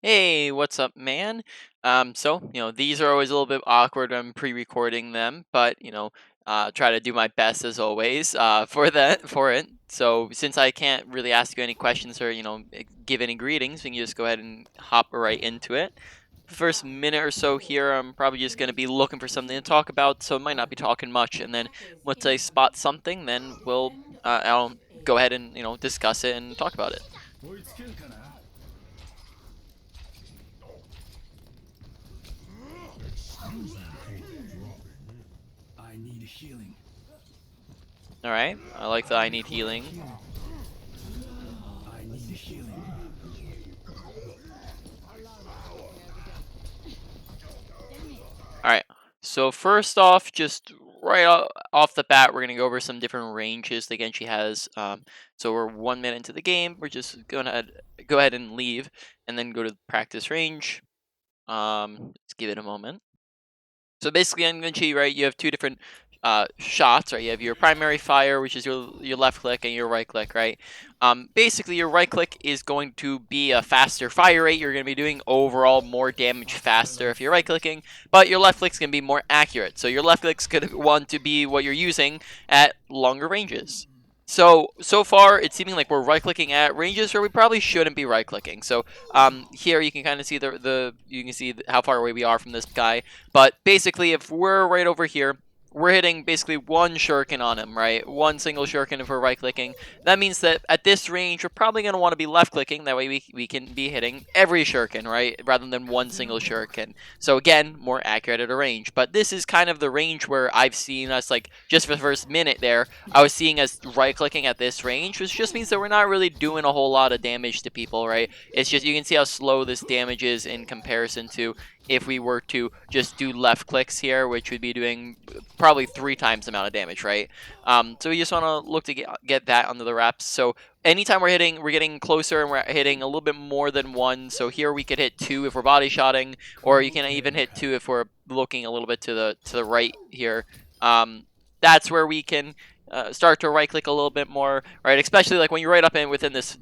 Hey, what's up, man? These are always a little bit awkward when I'm pre-recording them, but try to do my best as always for it. So since I can't really ask you any questions or give any greetings, we can just go ahead and hop right into it. First minute or so here, I'm probably just gonna be looking for something to talk about, so I might not be talking much. And then once I spot something, then I'll go ahead and discuss it and talk about it. 追いつけるかな。I need healing. All right, I like the I need healing. I need healing. All right. So first off, just off the bat, we're gonna go over some different ranges that Genji has. So we're 1 minute into the game. We're just gonna go ahead and leave, and then go to the practice range. Let's give it a moment. So basically, on Genji, right, you have two different shots, right? You have your primary fire, which is your left click, and your right click, right? Basically, your right click is going to be a faster fire rate. You're going to be doing overall more damage faster if you're right clicking, but your left click's going to be more accurate. So your left click's going to want to be what you're using at longer ranges. So far, it's seeming like we're right-clicking at ranges where we probably shouldn't be right-clicking. So here you can kind of see how far away we are from this guy. But basically, if we're right over here, we're hitting basically one shuriken on him, right? One single shuriken if we're right-clicking. That means that at this range, we're probably going to want to be left-clicking. That way we can be hitting every shuriken, right? Rather than one single shuriken. So again, more accurate at a range. But this is kind of the range where I've seen us, like, just for the first minute there, I was seeing us right-clicking at this range, which just means that we're not really doing a whole lot of damage to people, right? It's just, you can see how slow this damage is in comparison to if we were to just do left clicks here, which would be doing probably 3 times the amount of damage, right? So we just want to look to get that under the wraps. So anytime we're getting closer and we're hitting a little bit more than 1. So here we could hit 2 if we're body shotting, or you can even hit 2 if we're looking a little bit to the right here. That's where we can start to right click a little bit more, right? Especially like when you're right up in within this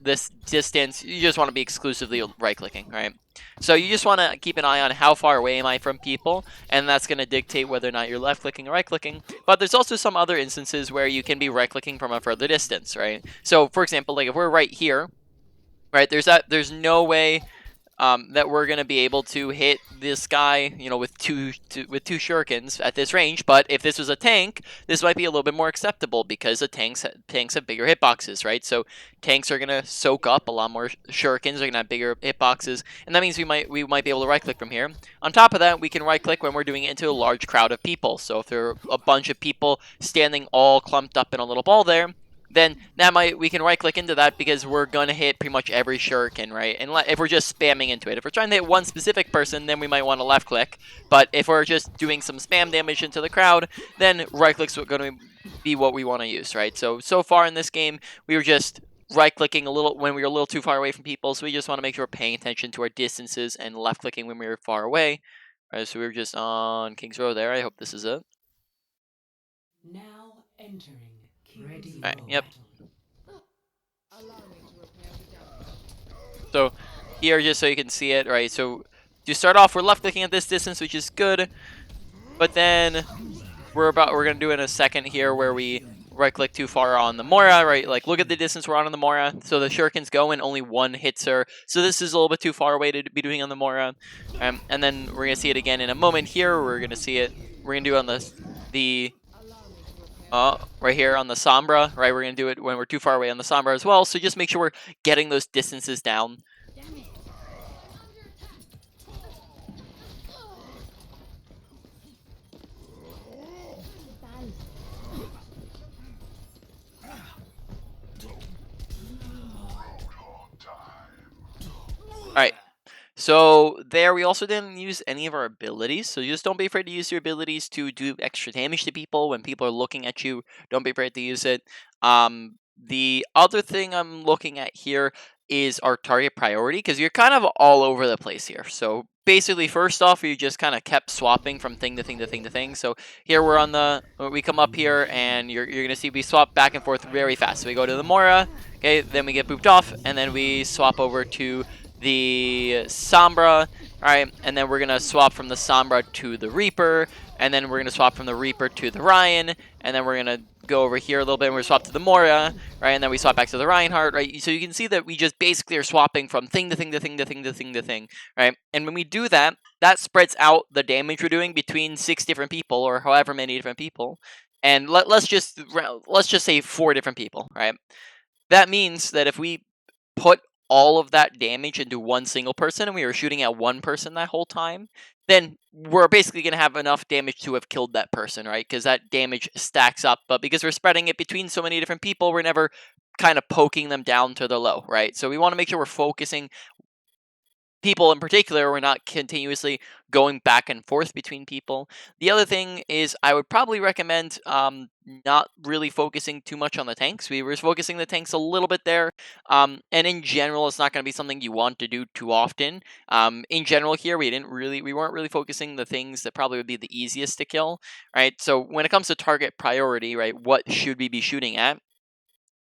distance, you just want to be exclusively right clicking, right? So you just want to keep an eye on how far away am I from people, and that's going to dictate whether or not you're left clicking or right clicking. But there's also some other instances where you can be right clicking from a further distance, right? So for example, like if we're right here, right, there's no way that we're gonna be able to hit this guy, with two shurikens at this range. But if this was a tank, this might be a little bit more acceptable because the tanks have bigger hitboxes, right? So tanks are gonna soak up a lot more shurikens. They're gonna have bigger hitboxes, and that means we might be able to right click from here. On top of that, we can right click when we're doing it into a large crowd of people. So if there are a bunch of people standing all clumped up in a little ball there, then we can right click into that because we're gonna hit pretty much every shuriken, right? And if we're just spamming into it, if we're trying to hit one specific person, then we might want to left click. But if we're just doing some spam damage into the crowd, then right click's going to be what we want to use, right? So far in this game, we were just right clicking a little when we were a little too far away from people, so we just want to make sure we're paying attention to our distances and left clicking when we were far away. All right, so we were just on King's Row there. I hope this is it. Now entering Ready All right, for yep. battle. So here, just so you can see it, right? So to start off, we're left clicking at this distance, which is good. But then we're gonna do in a second here where we right click too far on the Mora, right? Like look at the distance we're on the Mora. So the shurikens go and only one hits her. So this is a little bit too far away to be doing on the Mora. And then we're gonna see it again in a moment here. We're gonna see it. We're gonna do it on the right here on the Sombra, right? We're going to do it when we're too far away on the Sombra as well. So just make sure we're getting those distances down. All right. So there, we also didn't use any of our abilities. So just don't be afraid to use your abilities to do extra damage to people when people are looking at you. Don't be afraid to use it. The other thing I'm looking at here is our target priority, because you're kind of all over the place here. So basically, first off, you just kind of kept swapping from thing to thing to thing to thing. So here we come up here, and you're gonna see we swap back and forth very fast. So we go to the Mora, okay, then we get booped off, and then we swap over to the Sombra, alright, and then we're gonna swap from the Sombra to the Reaper, and then we're gonna swap from the Reaper to the Ryan, and then we're gonna go over here a little bit and we're swap to the Moira, right, and then we swap back to the Reinhardt, right? So you can see that we just basically are swapping from thing to thing to thing to thing to thing to thing, right? And when we do that, that spreads out the damage we're doing between 6 different people or however many different people. And let's just say 4 different people, right? That means that if we put all of that damage into one single person and we were shooting at one person that whole time, then we're basically going to have enough damage to have killed that person, right? Because that damage stacks up. But because we're spreading it between so many different people, we're never kind of poking them down to the low, right? So we want to make sure we're focusing people in particular. We're not continuously going back and forth between people. The other thing is I would probably recommend not really focusing too much on the tanks. We were focusing the tanks a little bit there, and in general it's not going to be something you want to do too often. In general here we weren't really focusing the things that probably would be the easiest to kill, right? So when it comes to target priority, right, what should we be shooting at?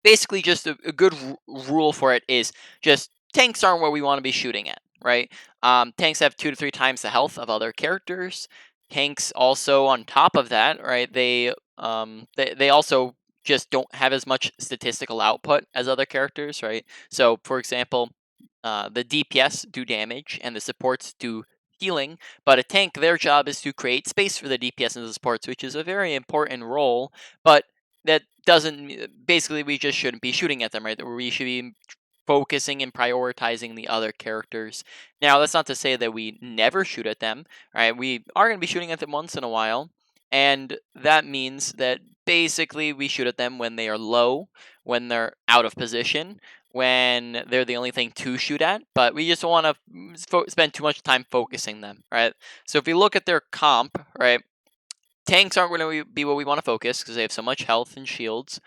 Basically just a good rule for it is just tanks aren't where we want to be shooting at, right? Tanks have 2 to 3 times the health of other characters. Tanks also, on top of that, right, they also just don't have as much statistical output as other characters, right? So for example, the DPS do damage and the supports do healing, but a tank, their job is to create space for the DPS and the supports, which is a very important role, but that doesn't basically we just shouldn't be shooting at them, right? We should be focusing and prioritizing the other characters. Now, that's not to say that we never shoot at them, right? We are going to be shooting at them once in a while, and that means that basically we shoot at them when they are low, when they're out of position, when they're the only thing to shoot at, but we just don't want to spend too much time focusing them, right? So if we look at their comp, right, tanks aren't going to be what we want to focus because they have so much health and shields.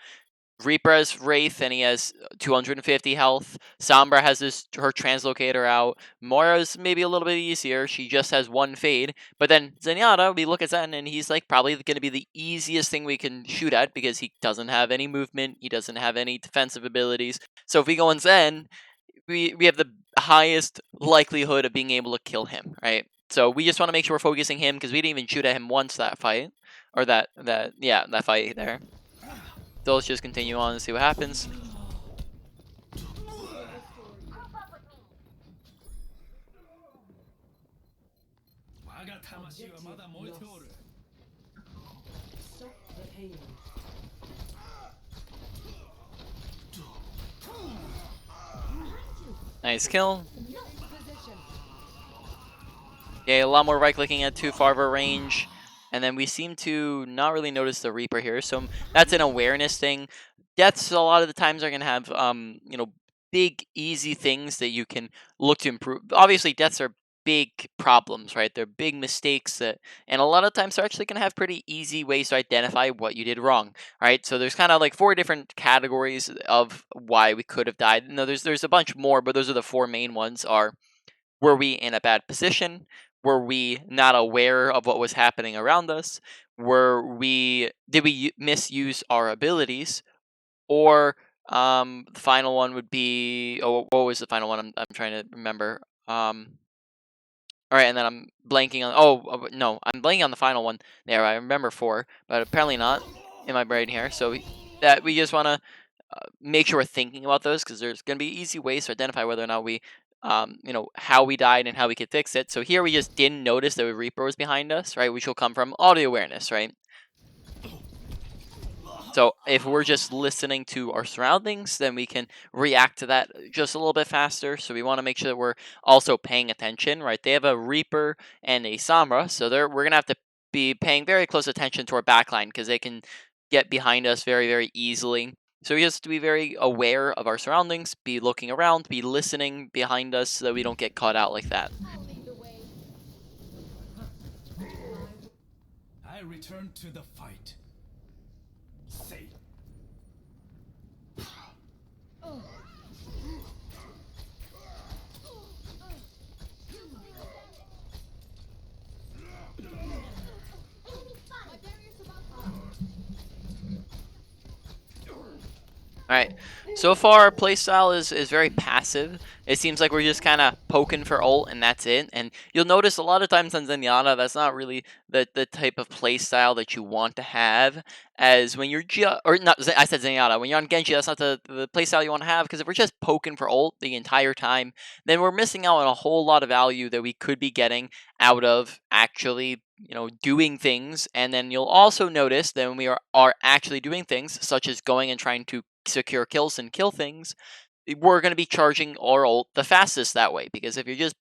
Reaper has Wraith and he has 250 health. Sombra has her translocator out. Moira's maybe a little bit easier. She just has 1 fade. But then Zenyatta, we look at Zen and he's like probably going to be the easiest thing we can shoot at because he doesn't have any movement. He doesn't have any defensive abilities. So if we go on Zen, we have the highest likelihood of being able to kill him, right? So we just want to make sure we're focusing him because we didn't even shoot at him once that fight, or that fight there. So let's just continue on and see what happens. Stop the pain. Nice kill. Yeah, a lot more right clicking at too far of a range. And then we seem to not really notice the Reaper here. So that's an awareness thing. Deaths a lot of the times are gonna have big easy things that you can look to improve. Obviously deaths are big problems, right? They're big mistakes that, and a lot of times they're actually gonna have pretty easy ways to identify what you did wrong. Right? So there's kind of like 4 different categories of why we could have died. No, there's a bunch more, but those are the 4 main ones. Are Were we in a bad position? Were we not aware of what was happening around us? Did we misuse our abilities? Or the final one would be, oh, what was the final one? I'm trying to remember. All right, and then I'm blanking on. No, I'm blanking on the final one. There, I remember 4, but apparently not in my brain here. So that we just want to make sure we're thinking about those because there's going to be easy ways to identify whether or not we, how we died and how we could fix it. So here we just didn't notice that the Reaper was behind us, right? Which will come from audio awareness, right? So if we're just listening to our surroundings, then we can react to that just a little bit faster. So we want to make sure that we're also paying attention, right? They have a Reaper and a Sombra, so we're gonna have to be paying very close attention to our backline because they can get behind us very, very easily. So we just have to be very aware of our surroundings, be looking around, be listening behind us so that we don't get caught out like that. I return to the fight. Say. All right. So far, our playstyle is very passive. It seems like we're just kind of poking for ult, and that's it. And you'll notice a lot of times on Zenyatta, that's not really the type of playstyle that you want to have. As when you're or not, I said Zenyatta. When you're on Genji, that's not the playstyle you want to have. Because if we're just poking for ult the entire time, then we're missing out on a whole lot of value that we could be getting out of actually doing things. And then you'll also notice that when we are actually doing things, such as going and trying to secure kills and kill things, we're going to be charging our ult the fastest that way. Because if you're just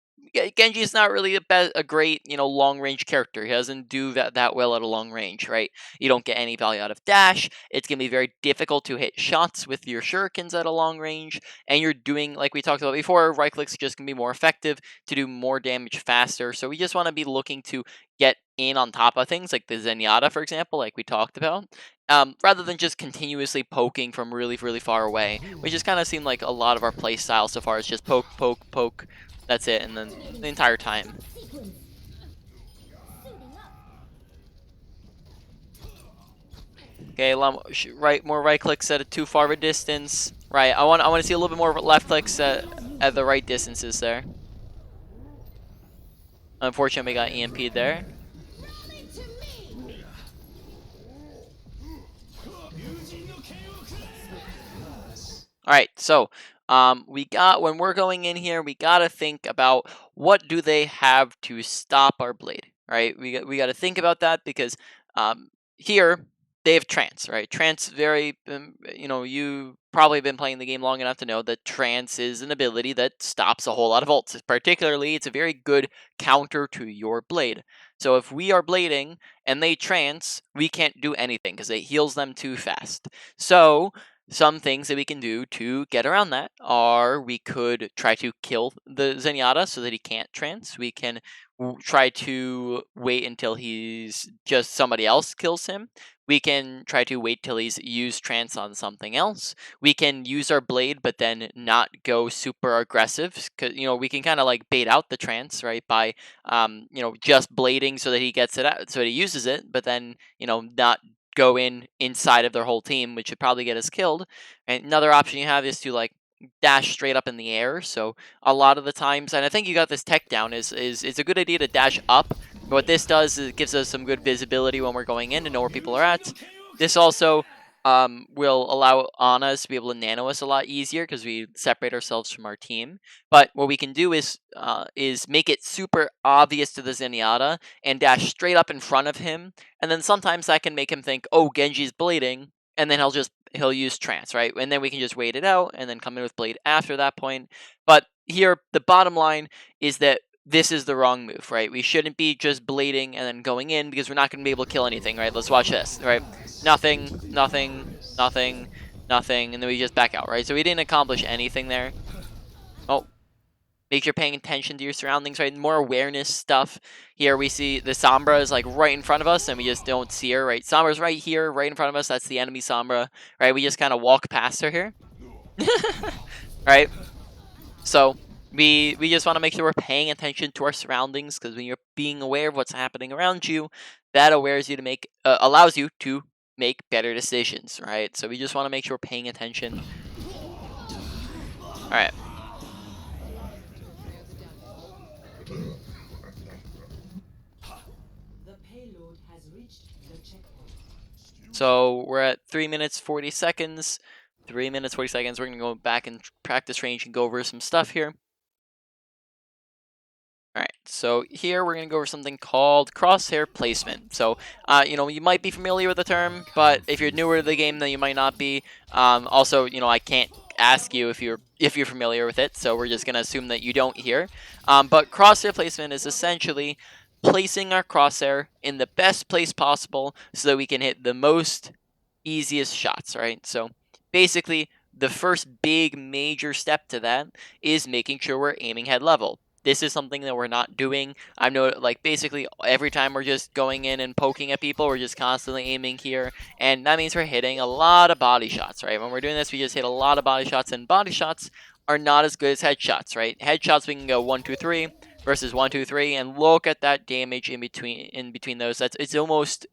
Genji is not really a great long range character. He doesn't do that well at a long range, right? You don't get any value out of dash. It's gonna be very difficult to hit shots with your shurikens at a long range, and you're doing, like we talked about before, right clicks just gonna be more effective to do more damage faster. So we just want to be looking to get in on top of things like the Zenyatta, for example, like we talked about, rather than just continuously poking from really, really far away, which just kind of seemed like a lot of our play style so far is just poke, poke, poke. That's it, and then the entire time. Okay, right, more right clicks at a too far of a distance. Right, I want to see a little bit more left clicks at the right distances there. Unfortunately, we got EMP'd there. All right, so when we're going in here, we gotta think about what do they have to stop our blade, right? We got to think about that because here they have trance, right? Trance very, you probably been playing the game long enough to know that trance is an ability that stops a whole lot of ults. Particularly, it's a very good counter to your blade. So if we are blading and they trance, we can't do anything because it heals them too fast. So some things that we can do to get around that are we could try to kill the Zenyatta so that he can't trance. We can try to wait until he's just somebody else kills him. We can try to wait till he's used trance on something else. We can use our blade, but then not go super aggressive. Cause we can kind of like bait out the trance, right? By just blading so that he gets it out, so that he uses it, but then not go inside of their whole team, which would probably get us killed. And another option you have is to like dash straight up in the air. So a lot of the times, and I think you got this tech down, is it's a good idea to dash up. What this does is it gives us some good visibility when we're going in to know where people are at. This also will allow Annas to be able to nano us a lot easier because we separate ourselves from our team. But what we can do is make it super obvious to the Zenyatta and dash straight up in front of him, and then sometimes that can make him think, oh, Genji's blading, and then he'll use trance, right? And then we can just wait it out and then come in with blade after that point. But here, the bottom line is that this is the wrong move, right? We shouldn't be just blading and then going in because we're not going to be able to kill anything, right? Let's watch this, right? Nothing, nothing, nothing, nothing, and then we just back out, right? So we didn't accomplish anything there. Oh, make sure you're paying attention to your surroundings, right? More awareness stuff. Here we see the Sombra is like right in front of us and we just don't see her, right? Sombra's right here, right in front of us. That's the enemy Sombra, right? We just kind of walk past her here. Right? So we just want to make sure we're paying attention to our surroundings, because when you're being aware of what's happening around you, that allows you to make better decisions, right? So we just want to make sure we're paying attention. All right. The payload has reached the checkpoint. So we're at 3 minutes 40 seconds. 3 minutes 40 seconds. We're gonna go back and practice range and go over some stuff here. Alright, so here we're going to go over something called crosshair placement. So, you might be familiar with the term, but if you're newer to the game, then you might not be. Also, I can't ask you if you're familiar with it, so we're just going to assume that you don't here. But crosshair placement is essentially placing our crosshair in the best place possible so that we can hit the most easiest shots, right? So, basically, the first big major step to that is making sure we're aiming head level. This is something that we're not doing. I know, like, basically every time we're just going in and poking at people, we're just constantly aiming here, and that means we're hitting a lot of body shots, right? When we're doing this, we just hit a lot of body shots, and body shots are not as good as headshots, right? Headshots, we can go 1, 2, 3 versus 1, 2, 3, and look at that damage in between those. It's almost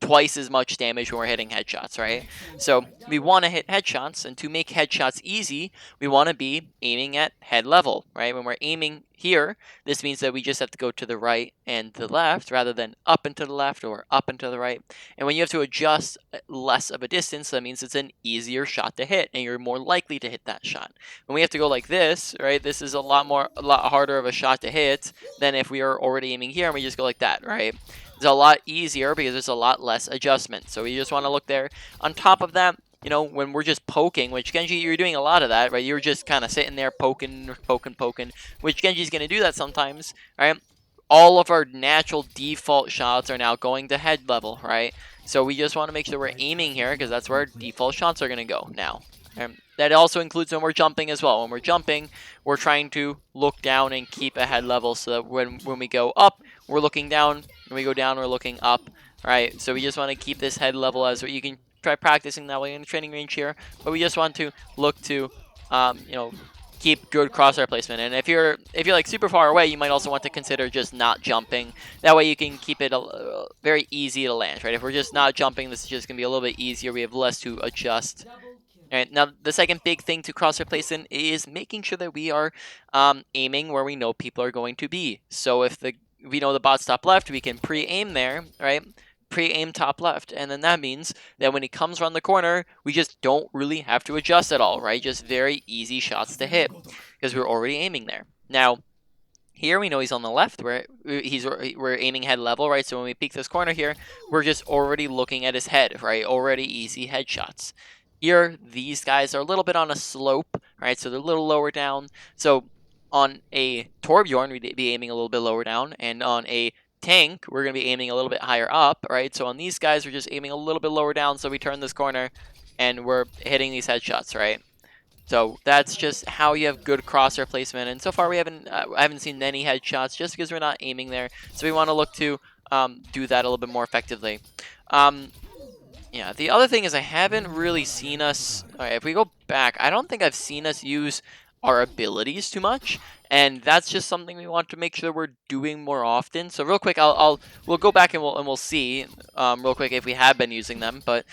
twice as much damage when we're hitting headshots, right? So we want to hit headshots, and to make headshots easy, we want to be aiming at head level, right? When we're aiming here, this means that we just have to go to the right and the left rather than up and to the left or up and to the right. And when you have to adjust less of a distance, that means it's an easier shot to hit, and you're more likely to hit that shot. When we have to go like this, right, this is a lot harder of a shot to hit than if we are already aiming here and we just go like that, right? It's a lot easier because there's a lot less adjustment. So we just want to look there. On top of that, you know, when we're just poking, which Genji, you're doing a lot of that, right? You're just kind of sitting there poking, which Genji's going to do that sometimes, right? All of our natural default shots are now going to head level, right? So we just want to make sure we're aiming here because that's where our default shots are going to go now. That also includes when we're jumping as well. When we're jumping, we're trying to look down and keep a head level so that when we go up, we're looking down. When we go down, we're looking up, right? So we just want to keep this head level as you can try practicing that way in the training range here. But we just want to look to, you know, keep good crosshair placement. And if you're like super far away, you might also want to consider just not jumping. That way you can keep it very easy to land, right? If we're just not jumping, this is just going to be a little bit easier. We have less to adjust. Alright, now the second big thing to crosshair placement is making sure that we are aiming where we know people are going to be. So if we know the bot's top left, we can pre-aim there, right? Pre-aim top left, and then that means that when he comes around the corner, we just don't really have to adjust at all, right? Just very easy shots to hit because we're already aiming there. Now, here we know he's on the left, where we're aiming head level, right? So when we peek this corner here, we're just already looking at his head, right? Already easy headshots. Here, these guys are a little bit on a slope, right? So they're a little lower down. So on a Torbjorn, we'd be aiming a little bit lower down, and on a tank, we're going to be aiming a little bit higher up, right? So on these guys, we're just aiming a little bit lower down, so we turn this corner, and we're hitting these headshots, right? So that's just how you have good crosshair placement, and so far I haven't seen any headshots just because we're not aiming there. So we want to look to do that a little bit more effectively. Yeah, the other thing is I haven't really seen us. All right, if we go back, I don't think I've seen us use our abilities too much, and that's just something we want to make sure we're doing more often. So real quick, we'll go back and we'll see real quick if we have been using them. But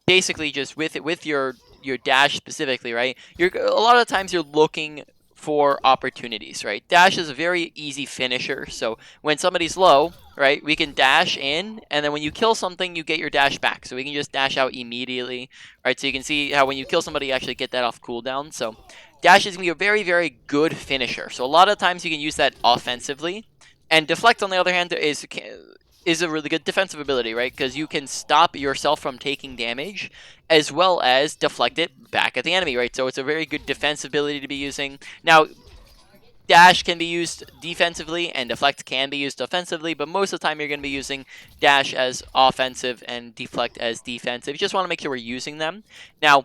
basically, just with your dash specifically, right? A lot of times you're looking for opportunities, right? Dash is a very easy finisher. So when somebody's low, right, we can dash in, and then when you kill something, you get your dash back. So we can just dash out immediately, right? So you can see how when you kill somebody, you actually get that off cooldown. So dash is going to be a very, very good finisher. So a lot of times you can use that offensively. And deflect, on the other hand, is a really good defensive ability, right? Because you can stop yourself from taking damage as well as deflect it back at the enemy, right? So it's a very good defensive ability to be using. Now, dash can be used defensively and deflect can be used offensively, but most of the time you're going to be using dash as offensive and deflect as defensive. You just want to make sure we're using them. Now,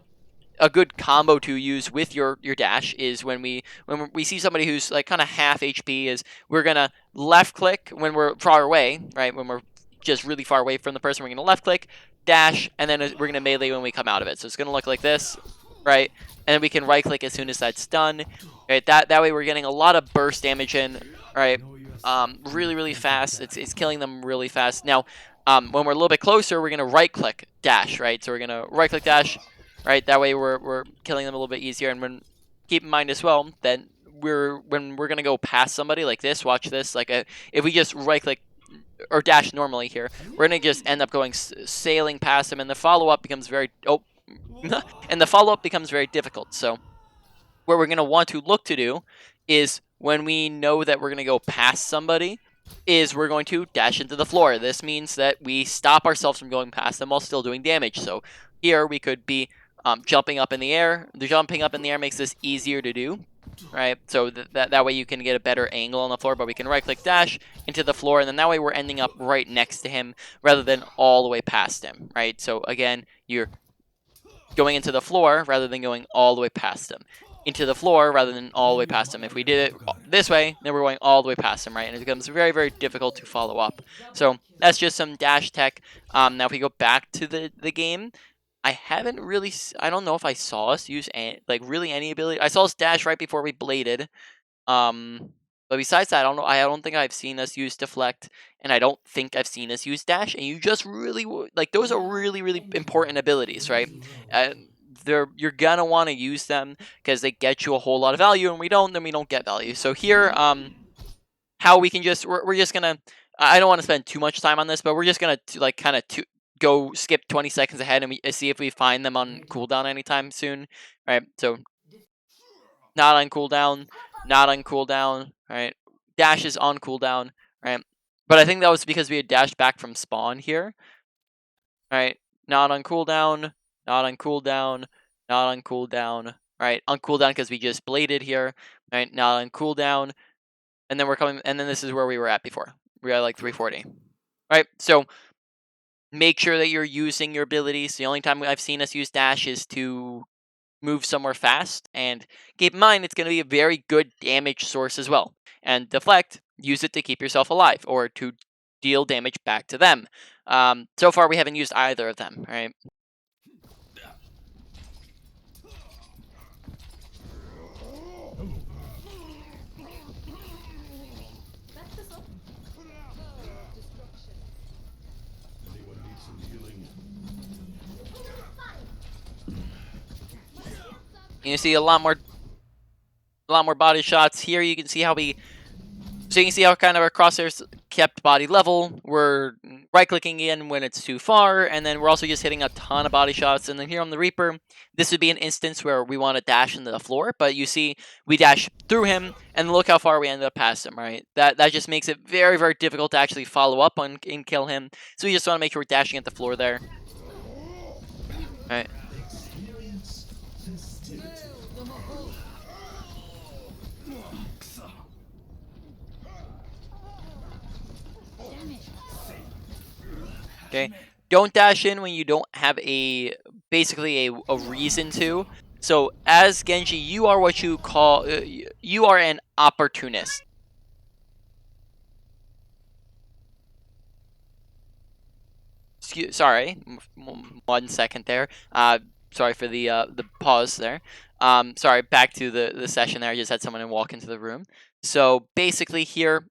a good combo to use with your dash is when we see somebody who's like kind of half HP, is we're gonna left click when we're far away, right? When we're just really far away from the person, we're gonna left click, dash, and then we're gonna melee when we come out of it. So it's gonna look like this, right? And then we can right click as soon as that's done. Right? That way we're getting a lot of burst damage in, right? Really fast. It's killing them really fast. Now, when we're a little bit closer, we're gonna right click dash, right? So we're gonna right click dash. Right, that way we're killing them a little bit easier. And when keep in mind as well that when we're gonna go past somebody like this, watch this. Like if we just right click or dash normally here, we're gonna just end up going sailing past them, and the follow up becomes very and the follow up becomes very difficult. So what we're gonna want to look to do is when we know that we're gonna go past somebody, is we're going to dash into the floor. This means that we stop ourselves from going past them while still doing damage. So here we could be jumping up in the air. The jumping up in the air makes this easier to do, right? So that way you can get a better angle on the floor, but we can right-click dash into the floor, and then that way we're ending up right next to him rather than all the way past him, right? So again, you're going into the floor rather than going all the way past him. Into the floor rather than all the way past him. If we did it this way, then we're going all the way past him, right? And it becomes very, very difficult to follow up. So that's just some dash tech. Now if we go back to the game, I haven't really, I don't know if I saw us use like really any ability. I saw us dash right before we bladed. But besides that, I don't think I've seen us use deflect, and I don't think I've seen us use dash. And you just really like those are really important abilities, right? And you're gonna want to use them because they get you a whole lot of value, and we don't, then we don't get value. So here, how we can just we're just gonna I don't want to spend too much time on this, but we're just gonna like kind of go skip 20 seconds ahead and we see if we find them on cooldown anytime soon, right? So not on cooldown, not on cooldown, right? Dash is on cooldown, right? But I think that was because we had dashed back from spawn here, right? Not on cooldown, not on cooldown, not on cooldown, right? On cooldown because we just bladed here, right? Not on cooldown, and then we're coming, and then this is where we were at before. We are like 340, right? So make sure that you're using your abilities. The only time I've seen us use dash is to move somewhere fast, and keep in mind it's going to be a very good damage source as well. And deflect, use it to keep yourself alive or to deal damage back to them. So far we haven't used either of them, right? You see a lot more body shots here. You can see how so you can see how kind of our crosshairs kept body level. We're right-clicking in when it's too far, and then we're also just hitting a ton of body shots. And then here on the Reaper, this would be an instance where we want to dash into the floor, but you see we dash through him, and look how far we ended up past him, right? That just makes it very difficult to actually follow up on and kill him. So we just want to make sure we're dashing at the floor there. All right. Okay, don't dash in when you don't have basically a reason to. So as Genji, you are what you call you are an opportunist. Sorry, 1 second there. Sorry for the pause there. Sorry, back to the session there. I just had someone walk into the room. So basically here,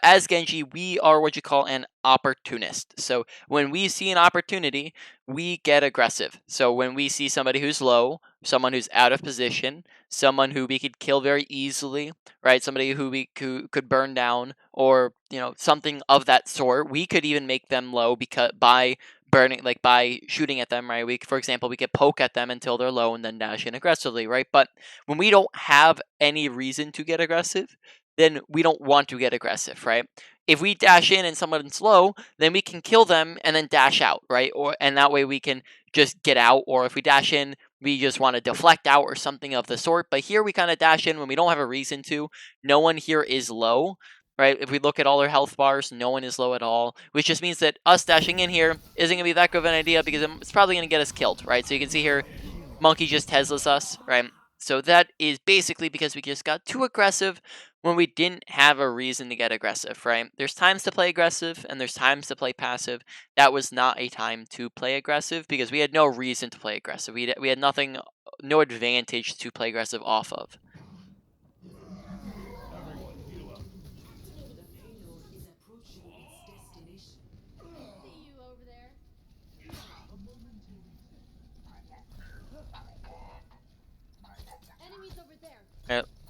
as Genji, we are what you call an opportunist. So when we see an opportunity, we get aggressive. So when we see somebody who's low, someone who's out of position, someone who we could kill very easily, right? Somebody who we could burn down, or something of that sort. We could even make them low because by shooting at them, right? For example, we could poke at them until they're low and then dash in aggressively, right? But when we don't have any reason to get aggressive, then we don't want to get aggressive, right? If we dash in and someone's low, then we can kill them and then dash out, right? And that way we can just get out. Or if we dash in, we just want to deflect out or something of the sort. But here we kind of dash in when we don't have a reason to. No one here is low, right? If we look at all our health bars, no one is low at all, which just means that us dashing in here isn't going to be that good of an idea because it's probably going to get us killed, right? So you can see here, Monkey just Tesla's us, right? So that is basically because we just got too aggressive when we didn't have a reason to get aggressive, right? There's times to play aggressive and there's times to play passive. That was not a time to play aggressive because we had no reason to play aggressive. We had nothing, no advantage to play aggressive off of.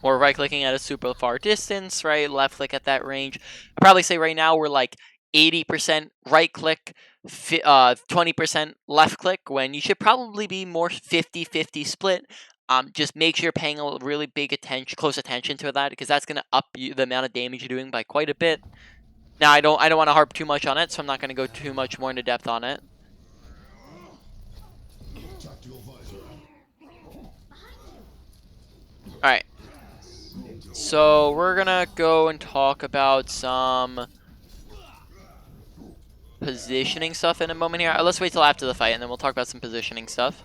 Or right clicking at a super far distance, right? Left click at that range. I'd probably say right now we're like 80% right click, 20% left click, when you should probably be more 50-50 split. Just make sure you're paying a really close attention to that, because that's going to up the amount of damage you're doing by quite a bit. Now, I don't want to harp too much on it, so I'm not going to go too much more into depth on it. Alright. So we're gonna go and talk about some positioning stuff in a moment here. Let's wait till after the fight and then we'll talk about some positioning stuff.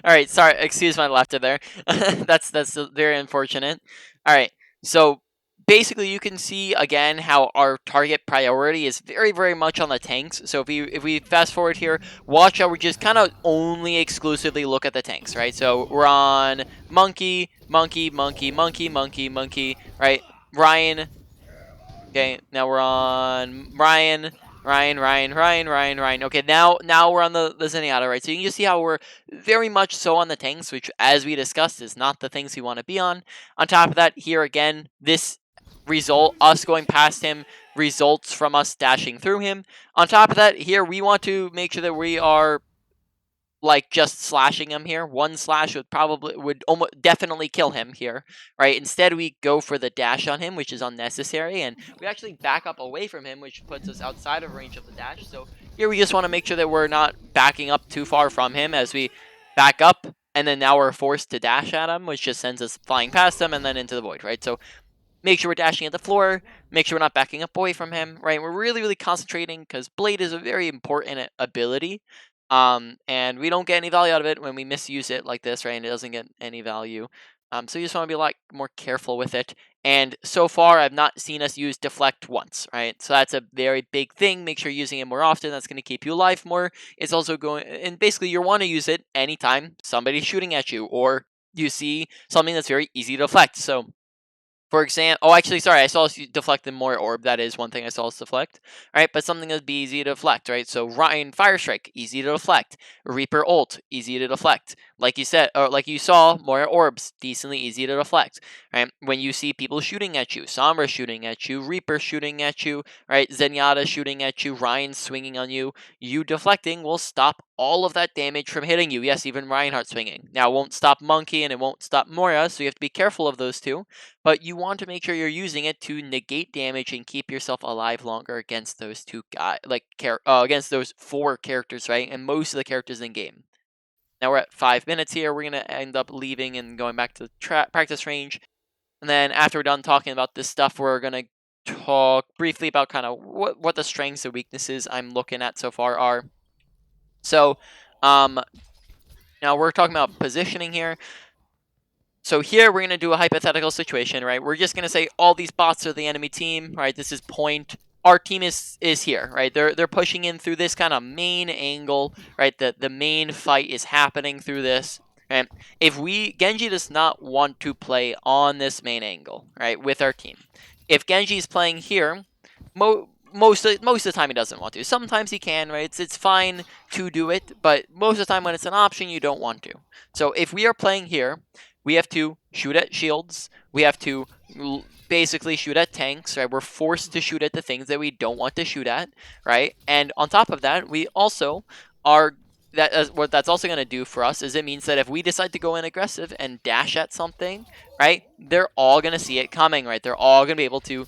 Alright, sorry, excuse my laughter there. That's very unfortunate. Alright, so basically you can see again how our target priority is very, very much on the tanks. So if we fast forward here, watch how we just kind of only exclusively look at the tanks, right? So we're on monkey, monkey, monkey, monkey, monkey, monkey, right? Ryan. Okay, now we're on Ryan, Ryan. Okay, now we're on the Zenyatta, right? So you can just see how we're very much so on the tanks, which, as we discussed, is not the things we want to be on. On top of that, here again, this result, us going past him, results from us dashing through him. On top of that, here we want to make sure that we are like just slashing him here. One slash would almost definitely kill him here, right? Instead, we go for the dash on him, which is unnecessary, and we actually back up away from him, which puts us outside of range of the dash. So here we just want to make sure that we're not backing up too far from him as we back up, and then now we're forced to dash at him, which just sends us flying past him and then into the void, right? So make sure we're dashing at the floor, make sure we're not backing up away from him, right? We're really, really concentrating because Blade is a very important ability. And we don't get any value out of it when we misuse it like this, right? And it doesn't get any value. So you just want to be a lot more careful with it. And so far, I've not seen us use deflect once, right? So that's a very big thing. Make sure you're using it more often. That's going to keep you alive more. It's also going, and basically, you want to use it anytime somebody's shooting at you or you see something that's very easy to deflect. So for example, oh, actually, sorry, I saw us deflect the more orb. That is one thing I saw us deflect. Right, but something that'd be easy to deflect, right? So Ryan Fire Strike, easy to deflect. Reaper ult, easy to deflect. Like you said, or like you saw, more orbs, decently easy to deflect. Right, when you see people shooting at you, Sombra shooting at you, Reaper shooting at you, right? Zenyatta shooting at you, Ryan swinging on you. You deflecting will stop all of that damage from hitting you. Yes, even Reinhardt swinging. Now, it won't stop Monkey and it won't stop Moira, so you have to be careful of those two. But you want to make sure you're using it to negate damage and keep yourself alive longer against those two guys, like against those 4 characters, right? And most of the characters in game. Now we're at 5 minutes here. We're gonna end up leaving and going back to practice range, and then after we're done talking about this stuff, we're gonna talk briefly about kind of what the strengths and weaknesses I'm looking at so far are. So, now we're talking about positioning here. So here we're going to do a hypothetical situation, right? We're just going to say all these bots are the enemy team, right? This is point. Our team is here, right? They're pushing in through this kind of main angle, right? The main fight is happening through this. Right? If Genji does not want to play on this main angle, right, with our team. If Genji is playing here, most of the time he doesn't want to. Sometimes he can, right? It's fine to do it, but most of the time when it's an option, you don't want to. So if we are playing here, we have to shoot at shields. We have to basically shoot at tanks, right? We're forced to shoot at the things that we don't want to shoot at, right? And on top of that, we also are what that's also going to do for us is it means that if we decide to go in aggressive and dash at something, right, they're all going to see it coming, right? They're all going to be able to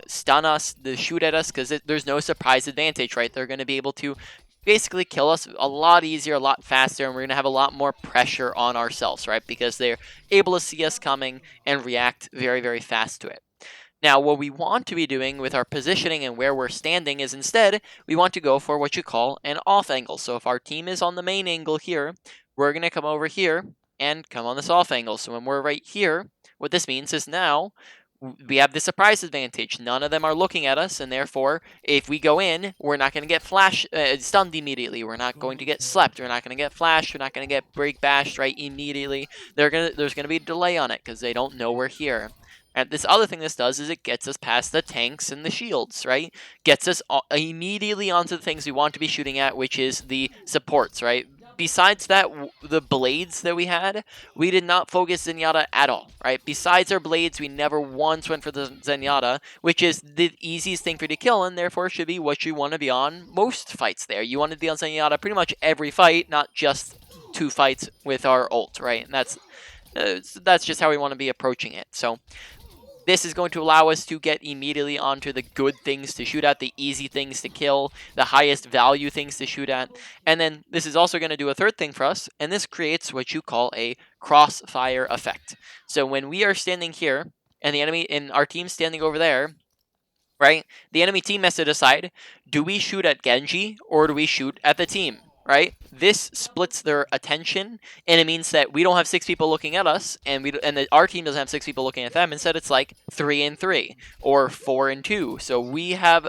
stun us, to shoot at us, because there's no surprise advantage, right? They're going to be able to basically kill us a lot easier, a lot faster, and we're going to have a lot more pressure on ourselves, right? Because they're able to see us coming and react very, very fast to it. Now, what we want to be doing with our positioning and where we're standing is instead, we want to go for what you call an off angle. So if our team is on the main angle here, we're going to come over here and come on this off angle. So when we're right here, what this means is now we have the surprise advantage. None of them are looking at us, and therefore, if we go in, we're not going to get stunned immediately. We're not going to get slept. We're not going to get flashed. We're not going to get break bashed right immediately. There's going to be a delay on it because they don't know we're here. And this other thing this does is it gets us past the tanks and the shields, right? Gets us immediately onto the things we want to be shooting at, which is the supports, right? Besides that, the blades that we had, we did not focus Zenyatta at all, right? Besides our blades, we never once went for the Zenyatta, which is the easiest thing for you to kill, and therefore should be what you want to be on most fights there. You want to be on Zenyatta pretty much every fight, not just 2 fights with our ult, right? And that's just how we want to be approaching it. So this is going to allow us to get immediately onto the good things to shoot at, the easy things to kill, the highest value things to shoot at. And then this is also going to do a third thing for us, and this creates what you call a crossfire effect. So when we are standing here, and the enemy in our team standing over there, right, the enemy team has to decide, do we shoot at Genji or do we shoot at the team? right? This splits their attention, and it means that we don't have 6 people looking at us, and our team doesn't have 6 people looking at them. Instead, it's like 3 and 3 or 4 and 2. So we have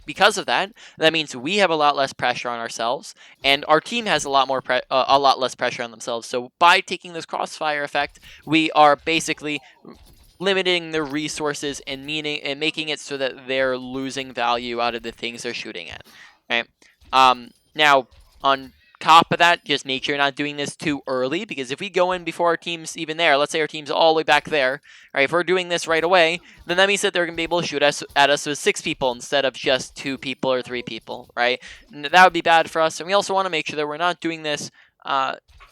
because of that, that means we have a lot less pressure on ourselves, and our team has a lot less pressure on themselves. So by taking this crossfire effect, we are basically limiting their resources and making it so that they're losing value out of the things they're shooting at. Right. Now, on top of that, just make sure you're not doing this too early, because if we go in before our team's even there, let's say our team's all the way back there, right? If we're doing this right away, then that means that they're going to be able to shoot at us with 6 people instead of just 2 people or 3 people, right? And that would be bad for us. And we also want to make sure that we're not doing this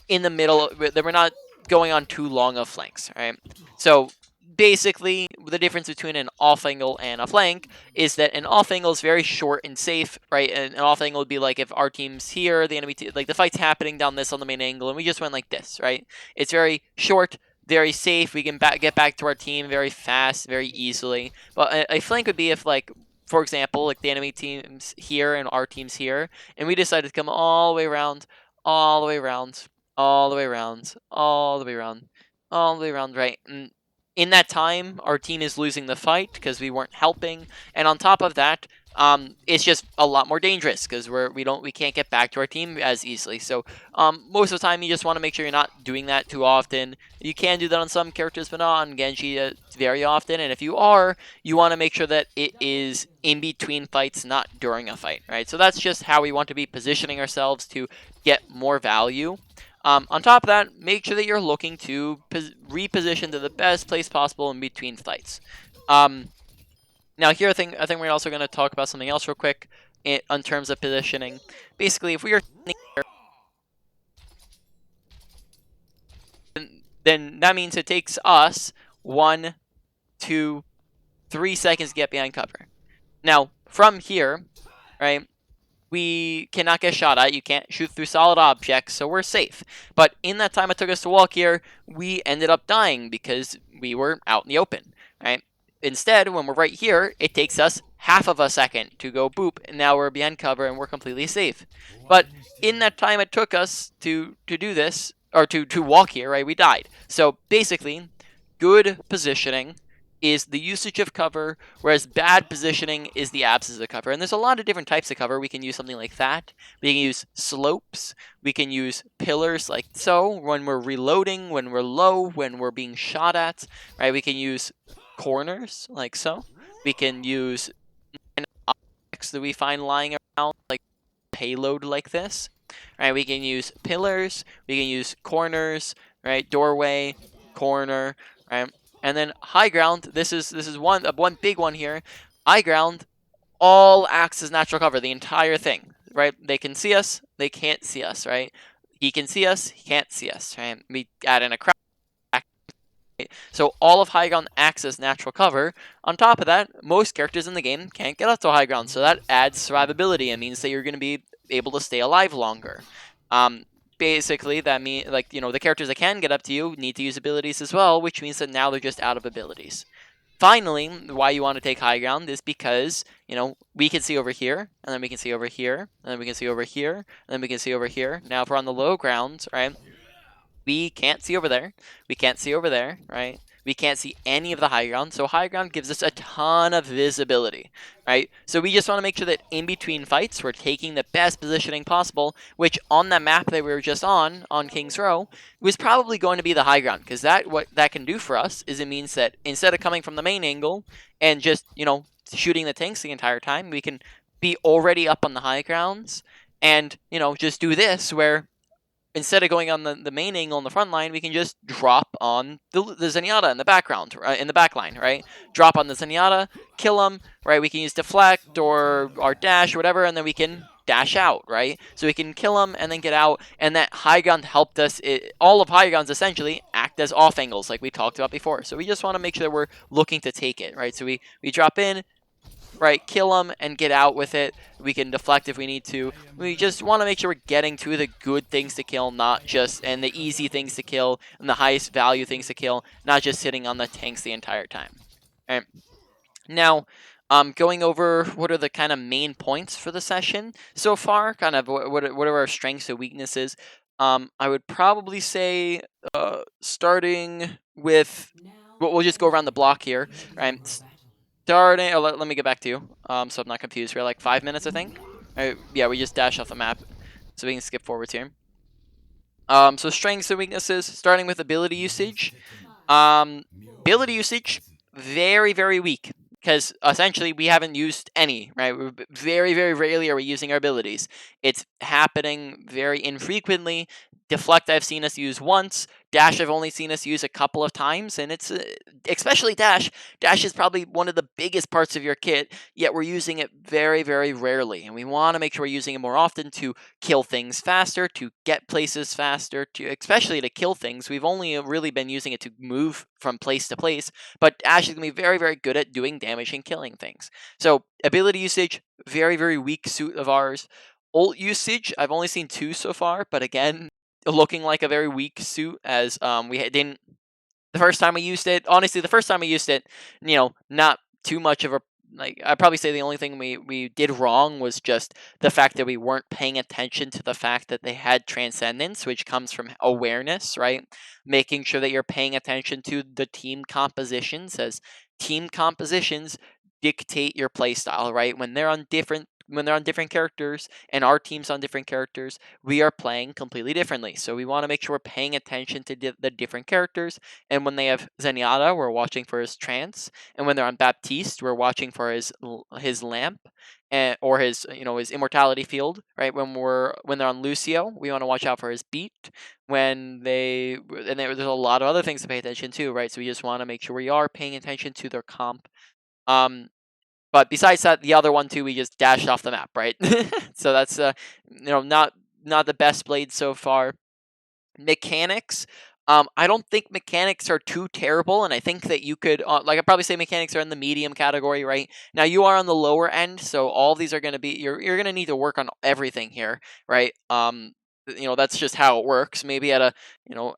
in the middle, that we're not going on too long of flanks, right? So basically, the difference between an off angle and a flank is that an off angle is very short and safe, right? And an off angle would be like if our team's here, the enemy like the fight's happening down this on the main angle, and we just went like this, right? It's very short, very safe. We can get back to our team very fast, very easily. But a flank would be if, like, for example, like the enemy team's here and our team's here, and we decided to come all the way around, all the way around, all the way around, all the way around, all the way around, right? And in that time, our team is losing the fight because we weren't helping, and on top of that, it's just a lot more dangerous because we can't get back to our team as easily. So most of the time, you just want to make sure you're not doing that too often. You can do that on some characters, but not on Genji very often. And if you are, you want to make sure that it is in between fights, not during a fight, right? So that's just how we want to be positioning ourselves to get more value. On top of that, make sure that you're looking to reposition to the best place possible in between fights. Now, here I think we're also going to talk about something else real quick in terms of positioning. Basically, if we are then that means it takes us 1, 2, 3 seconds to get behind cover. Now, from here, right, we cannot get shot at. You can't shoot through solid objects, so we're safe. But in that time it took us to walk here, we ended up dying because we were out in the open, right? Instead, when we're right here, it takes us half of a second to go boop, and now we're behind cover and we're completely safe. But in that time it took us to do this, or to walk here, right, we died. So basically, good positioning is the usage of cover, whereas bad positioning is the absence of cover. And there's a lot of different types of cover. We can use something like that. We can use slopes. We can use pillars like so when we're reloading, when we're low, when we're being shot at, right? We can use corners like so. We can use objects that we find lying around, like payload like this, right? We can use pillars. We can use corners, right? Doorway, corner, right? And then high ground, this is one big one here. High ground all acts as natural cover, the entire thing, right? They can see us, they can't see us, right? He can see us, he can't see us, right? We add in a crack. So all of high ground acts as natural cover. On top of that, most characters in the game can't get up to high ground, so that adds survivability. It means that you're going to be able to stay alive longer. Basically, that means, like, the characters that can get up to you need to use abilities as well, which means that now they're just out of abilities. Finally, why you want to take high ground is because, we can see over here, and then we can see over here, and then we can see over here, and then we can see over here. Now, if we're on the low ground, right, we can't see over there. We can't see over there, right? We can't see any of the high ground. So high ground gives us a ton of visibility, right? So we just want to make sure that in between fights, we're taking the best positioning possible, which on that map that we were just on King's Row, was probably going to be the high ground, because what that can do for us is it means that instead of coming from the main angle and just, shooting the tanks the entire time, we can be already up on the high grounds and, just do this where instead of going on the main angle on the front line, we can just drop on the Zenyatta in the background, in the back line, right? Drop on the Zenyatta, kill them, right? We can use deflect or our dash or whatever, and then we can dash out, right? So we can kill them and then get out, and that high ground helped us. All of high grounds essentially act as off angles, like we talked about before. So we just want to make sure that we're looking to take it, right? So we drop in, right, kill them and get out with it. We can deflect if we need to. We just want to make sure we're getting to the good things to kill, and the easy things to kill, and the highest value things to kill, not just sitting on the tanks the entire time. All right. Now, Going over what are the kind of main points for the session so far, kind of what are our strengths and weaknesses. I would probably say starting with, Now we'll just go around the block here, ready right? for battle. Starting, let me get back to you, so I'm not confused. We're like 5 minutes, I think. Yeah, we just dash off the map, so we can skip forwards here. So strengths and weaknesses, starting with ability usage. Um, Ability usage, very, very weak. Because essentially we haven't used any, right? Very, very rarely are we using our abilities. It's happening very infrequently. Deflect I've seen us use once. Dash I've only seen us use a couple of times. And it's, especially Dash. Dash is probably one of the biggest parts of your kit, yet we're using it very, very rarely. And we want to make sure we're using it more often to kill things faster, to get places faster, to especially to kill things. We've only really been using it to move from place to place, but Ash is going to be very, very good at doing damage and killing things. So ability usage, very, very weak suit of ours. Ult usage, I've only seen 2 so far, but again, looking like a very weak suit as we didn't the first time we used it. Honestly, the first time we used it, not too much of a, like, I'd probably say the only thing we did wrong was just the fact that we weren't paying attention to the fact that they had transcendence, which comes from awareness, right? Making sure that you're paying attention to the team compositions, as team compositions dictate your playstyle, right? When they're on different characters and our team's on different characters, we are playing completely differently. So we want to make sure we're paying attention to the different characters, and when they have Zenyatta, we're watching for his trance. And when they're on Baptiste, we're watching for his lamp, or his immortality field. Right, when they're on Lucio, we want to watch out for his beat. There's a lot of other things to pay attention to. Right, so we just want to make sure we are paying attention to their comp. But besides that, the other one too, we just dashed off the map. Right, so that's not the best blade so far. Mechanics, I don't think mechanics are too terrible, and I think that you could, I'd probably say mechanics are in the medium category. Right now, you are on the lower end, so all these are going to be, you're going to need to work on everything here, right? That's just how it works. Maybe at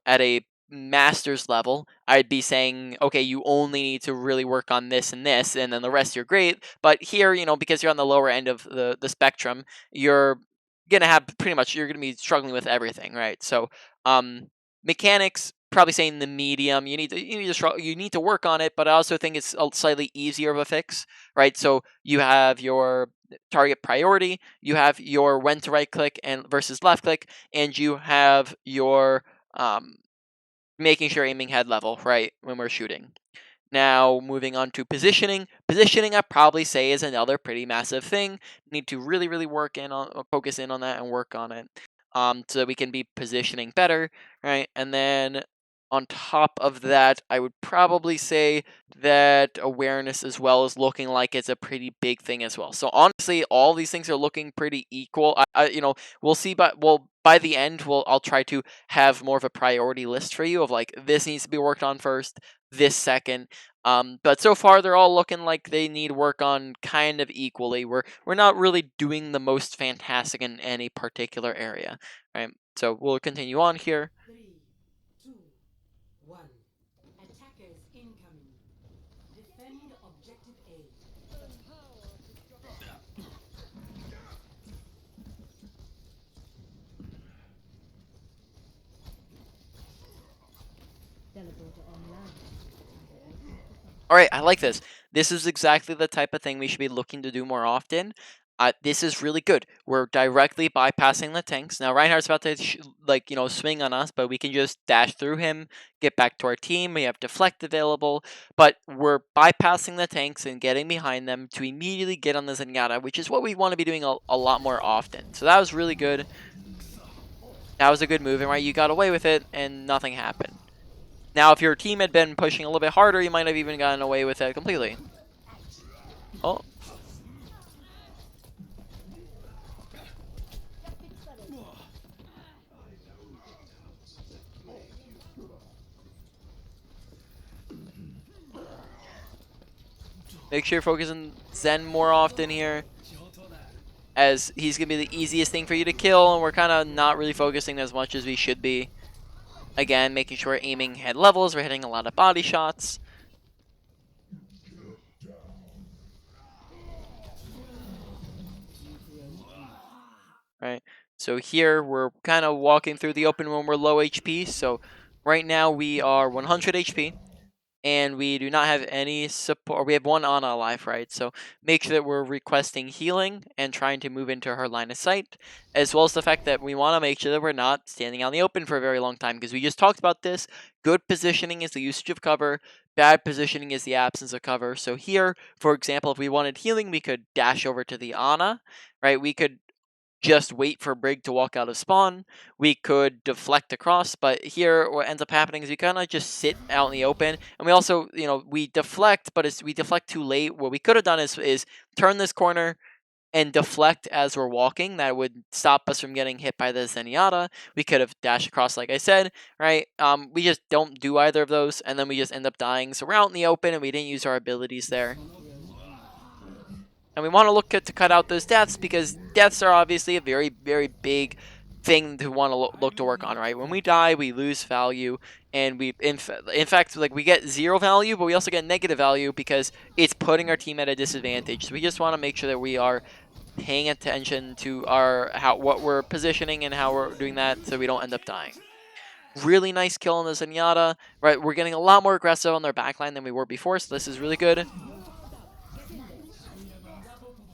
a master's level, I'd be saying, okay, you only need to really work on this and this, and then the rest you're great. But here, because you're on the lower end of the spectrum, you're gonna be struggling with everything, right? So um, mechanics, probably saying the medium. You need to work on it, but I also think it's a slightly easier of a fix, right? So you have your target priority, you have your when to right click and versus left click, and you have your making sure aiming head level, right, when we're shooting. Now, moving on to positioning. Positioning, I probably say, is another pretty massive thing. Need to really, really focus in on that and work on it, so that we can be positioning better, right? And then on top of that, I would probably say that awareness as well is looking like it's a pretty big thing as well. So honestly, all these things are looking pretty equal. We'll see, but by the end, I'll try to have more of a priority list for you of like this needs to be worked on first, this second. But so far they're all looking like they need work on kind of equally. We're not really doing the most fantastic in any particular area, right? So we'll continue on here. 3, 2, 1. Attackers incoming. Defend objective A. All right, I like this. This is exactly the type of thing we should be looking to do more often. This is really good. We're directly bypassing the tanks. Now Reinhardt's about to swing on us, but we can just dash through him, get back to our team. We have deflect available, but we're bypassing the tanks and getting behind them to immediately get on the Zenyatta, which is what we want to be doing a lot more often. So that was really good. That was a good move, and right, you got away with it, and nothing happened. Now, if your team had been pushing a little bit harder, you might have even gotten away with it completely. Oh. Make sure you're focusing Zen more often here, as he's going to be the easiest thing for you to kill, and we're kind of not really focusing as much as we should be. Again, making sure we're aiming head levels, we're hitting a lot of body shots. right? So here we're kind of walking through the open when we're low HP. So right now we are 100 HP. And we do not have any support. We have one Ana alive, right? So make sure that we're requesting healing and trying to move into her line of sight, as well as the fact that we want to make sure that we're not standing out in the open for a very long time, because we just talked about this. Good positioning is the usage of cover. Bad positioning is the absence of cover. So here, for example, if we wanted healing, we could dash over to the Ana, right? We could just wait for Brig to walk out of spawn. We could deflect across, but here what ends up happening is we kind of just sit out in the open, and we also, we deflect, but we deflect too late. What we could have done is turn this corner and deflect as we're walking. That would stop us from getting hit by the Zenyatta. We could have dashed across, like I said, right? We just don't do either of those, and then we just end up dying. So we're out in the open, and we didn't use our abilities there. And we want to look to cut out those deaths, because deaths are obviously a very, very big thing to want to look to work on, right? When we die, we lose value, and we, in fact, like, we get 0 value, but we also get negative value because it's putting our team at a disadvantage. So we just want to make sure that we are paying attention to what we're positioning and how we're doing that, so we don't end up dying. Really nice kill on the Zenyatta, right? We're getting a lot more aggressive on their backline than we were before, so this is really good.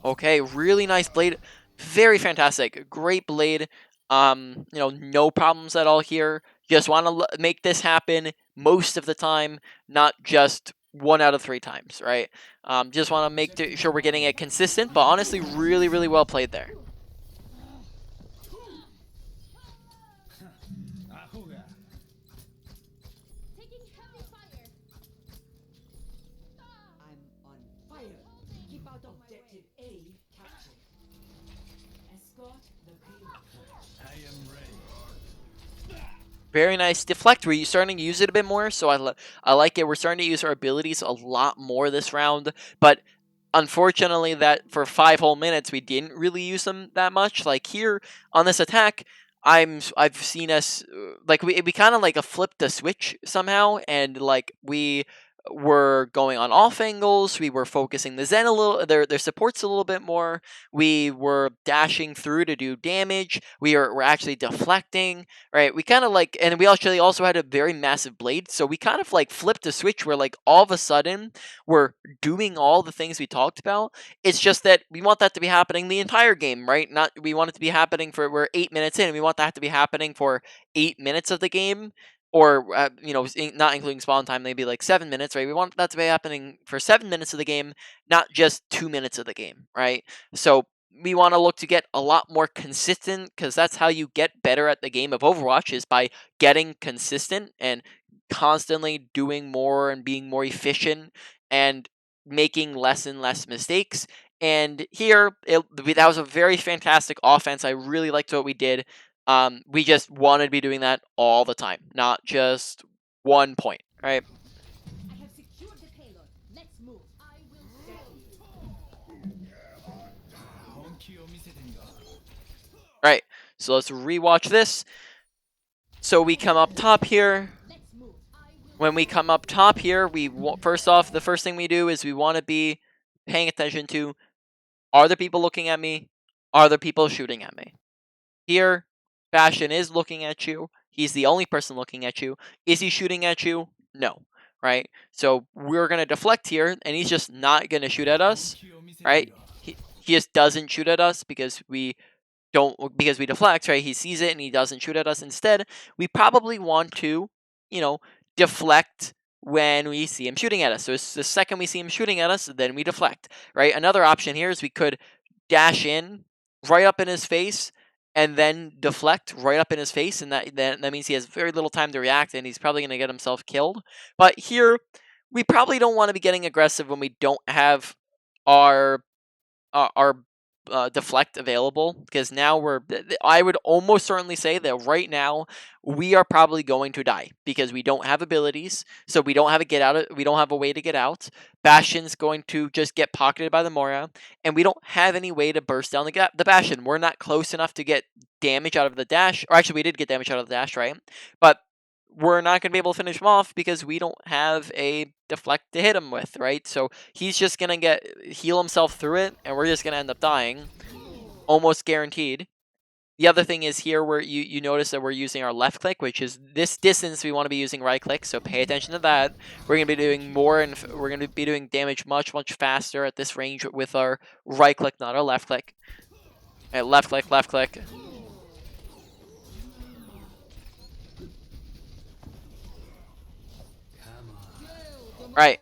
Okay, really nice blade. Very fantastic. Great blade. No problems at all here. Just want to make this happen most of the time, not just 1 out of 3 times, right? Just want to make sure we're getting it consistent, but honestly, really, really well played there. I'm on fire. Keep out objective A captured. Escort the payload. I am ready. Very nice. Deflect, we're starting to use it a bit more, so I like it. We're starting to use our abilities a lot more this round, but unfortunately that for 5 whole minutes we didn't really use them that much. Like here on this attack, I've seen us like we kind of like flipped the switch somehow, and like we were going on off angles. We were focusing the Zen a little, their supports a little bit more. We were dashing through to do damage. We're actually deflecting, right? We kind of like, and we actually also had a very massive blade, so we kind of like flipped a switch where like all of a sudden we're doing all the things we talked about. It's just that we want that to be happening the entire game, right? Not, we want it to be happening for, we're 8 minutes in, and we want that to be happening for 8 minutes of the game, or not including spawn time, maybe like 7 minutes, right? We want that to be happening for 7 minutes of the game, not just 2 minutes of the game, right? So we want to look to get a lot more consistent, because that's how you get better at the game of Overwatch, is by getting consistent and constantly doing more and being more efficient and making less and less mistakes. And here, that was a very fantastic offense. I really liked what we did. We just wanted to be doing that all the time, not just 1 point, right? I have secured the payload. Let's move. I will Right, so let's rewatch this. So we come up top here. let's move. I will When we come up top here, first off, the first thing we do is we want to be paying attention to, are there people looking at me? Are there people shooting at me? Here, Bastion is looking at you. He's the only person looking at you. Is he shooting at you? No, right? So we're going to deflect here, and he's just not going to shoot at us, right? He just doesn't shoot at us because we deflect, right? He sees it and he doesn't shoot at us. Instead, we probably want to, deflect when we see him shooting at us. So it's the second we see him shooting at us, then we deflect, right? Another option here is we could dash in right up in his face and then deflect right up in his face, and that means he has very little time to react, and he's probably going to get himself killed. But here, we probably don't want to be getting aggressive when we don't have our deflect available, because now I would almost certainly say that right now we are probably going to die because we don't have abilities, so we don't have we don't have a way to get out. Bastion's going to just get pocketed by the Moira, and we don't have any way to burst down the Bastion. We're not close enough to get damage out of the dash, or actually we did get damage out of the dash, right? But we're not going to be able to finish him off because we don't have a deflect to hit him with, right? So he's just going to heal himself through it, and we're just going to end up dying, almost guaranteed. The other thing is here where you notice that we're using our left click, which is this distance we want to be using right click, so pay attention to that. We're going to be doing more and we're going to be doing damage much faster at this range with our right click, not our left click. All right, left click, left click. Right.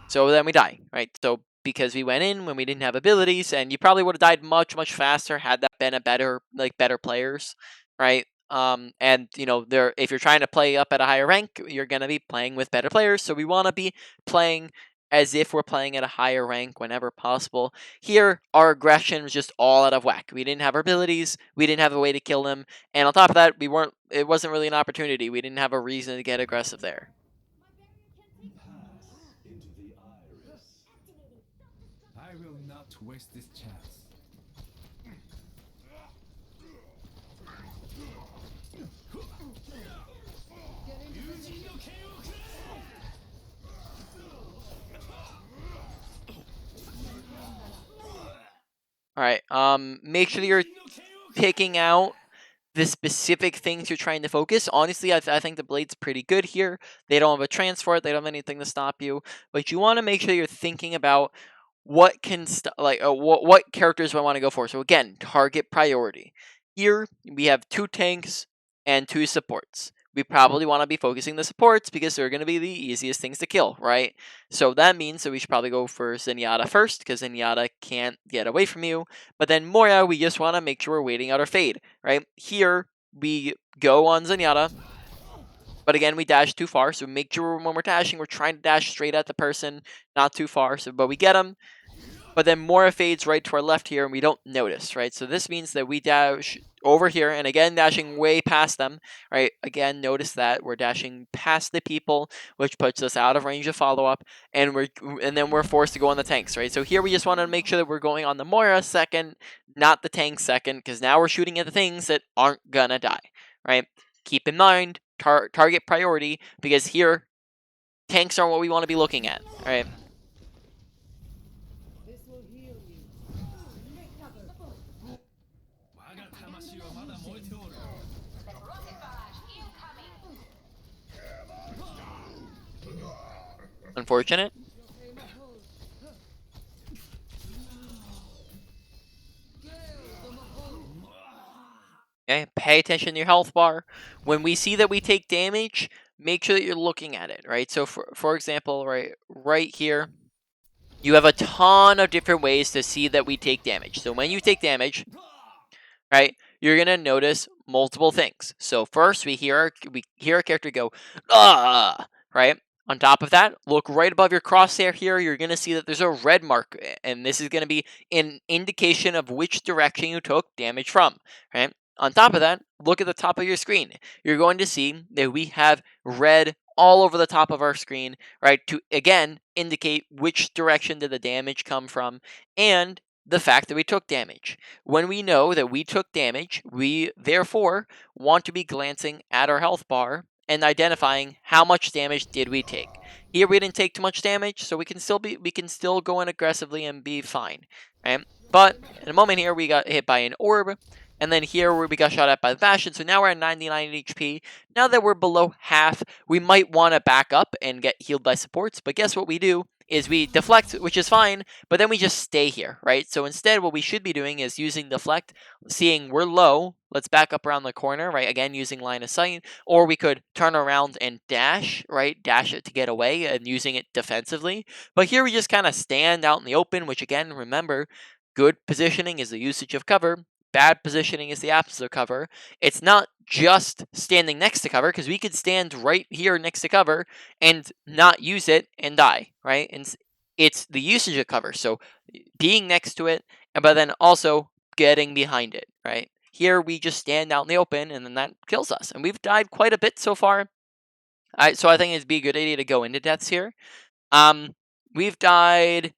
So then we die, right? So because we went in when we didn't have abilities, and you probably would have died much faster had that been a better players, right? And you know, there if you're trying to play up at a higher rank, you're gonna be playing with better players. So we want to be playing as if we're playing at a higher rank whenever possible. Here, our aggression was just all out of whack. We didn't have our abilities, we didn't have a way to kill them, and on top of that, we weren't. It wasn't really an opportunity. We didn't have a reason to get aggressive there. I will not waste this chance. All right. Make sure you're picking out the specific things you're trying to focus. Honestly, I think the blade's pretty good here. They don't have a transfer, they don't have anything to stop you, but you want to make sure you're thinking about what can what characters do I want to go for. So again, target priority. Here we have 2 tanks and 2 supports. We probably want to be focusing the supports because they're going to be the easiest things to kill, right? So that means that we should probably go for Zenyatta first because Zenyatta can't get away from you. But then Moira, we just want to make sure we're waiting out our fade, right? Here we go on Zenyatta. But again, we dash too far, so make sure when we're dashing, we're trying to dash straight at the person, not too far. So, but we get him. But then Moira fades right to our left here, and we don't notice, right? So this means that we dash over here, and again, dashing way past them, right? Again, notice that we're dashing past the people, which puts us out of range of follow-up, and then we're forced to go on the tanks, right? So here we just want to make sure that we're going on the Moira second, not the tank second, because now we're shooting at the things that aren't gonna die, right? Keep in mind, target priority, because here, tanks are what we want to be looking at, right? This will heal you. Take cover. Unfortunate. Okay, pay attention to your health bar. When we see that we take damage, make sure that you're looking at it, right? So for example, right here, you have a ton of different ways to see that we take damage. So when you take damage, right, you're gonna notice multiple things. So first, we hear a character go, ah, right. On top of that, look right above your crosshair here. You're gonna see that there's a red mark, and this is gonna be an indication of which direction you took damage from, right? On top of that, look at the top of your screen. You're going to see that we have red all over the top of our screen, right? To again indicate which direction did the damage come from, and the fact that we took damage. When we know that we took damage, we therefore want to be glancing at our health bar and identifying how much damage did we take. Here we didn't take too much damage, so we can still go in aggressively and be fine. Right? But in a moment here we got hit by an orb, and then here we got shot at by the Bastion, so now we're at 99 HP. Now that we're below half, we might want to back up and get healed by supports, but guess what we do? Is we deflect, which is fine, but then we just stay here, right? So instead, what we should be doing is using deflect, seeing we're low, let's back up around the corner, right? Again, using line of sight, or we could turn around and dash, right? Dash it to get away and using it defensively. But here we just kind of stand out in the open, which again, remember, good positioning is the usage of cover. Bad positioning is the absence of cover. It's not just standing next to cover, because we could stand right here next to cover and not use it and die, right? And it's the usage of cover. So being next to it, but then also getting behind it, right? Here we just stand out in the open, and then that kills us. And we've died quite a bit so far. So I think it'd be a good idea to go into deaths here. We've died,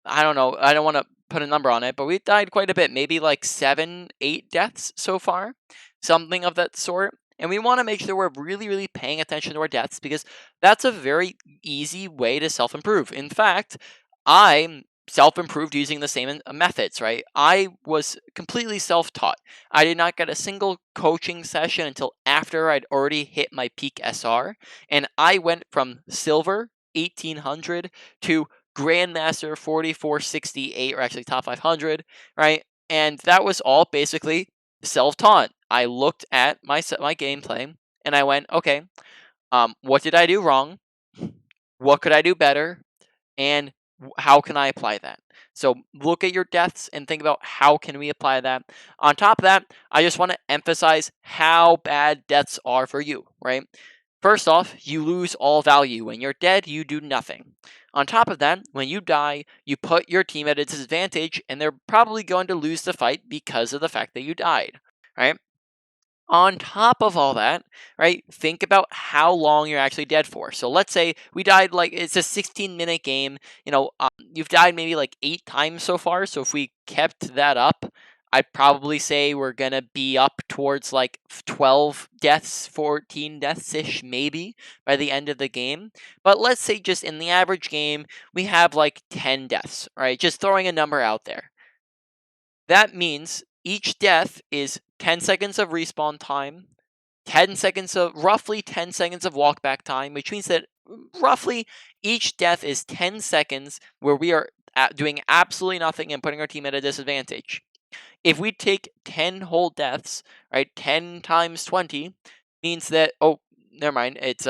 I don't know, I don't want to put a number on it, but we've died quite a bit, maybe like 7, 8 deaths so far, something of that sort. And we want to make sure we're really paying attention to our deaths, because that's a very easy way to self-improve. In fact, I self-improved using the same methods, right? I was completely self-taught. I did not get a single coaching session until after I'd already hit my peak SR, and I went from silver 1800 to grandmaster 4468, or actually top 500, right? And that was all basically self-taught. I looked at my gameplay and I went, okay, what did I do wrong? What could I do better? And how can I apply that? So look at your deaths and think about how can we apply that. On top of that, I just want to emphasize how bad deaths are for you, right? First off, you lose all value. When you're dead, you do nothing. On top of that, when you die, you put your team at a disadvantage and they're probably going to lose the fight because of the fact that you died, right? On top of all that, right, think about how long you're actually dead for. So let's say we died, like, it's a 16-minute game. You've died maybe like 8 times so far. So if we kept that up, I'd probably say we're going to be up towards like 12 deaths, 14 deaths ish, maybe by the end of the game. But let's say just in the average game, we have like 10 deaths, right? Just throwing a number out there. That means each death is 10 seconds of respawn time, roughly 10 seconds of walkback time, which means that roughly each death is 10 seconds where we are doing absolutely nothing and putting our team at a disadvantage. If we take 10 whole deaths, right, 10 times 20 means that, oh, never mind, it's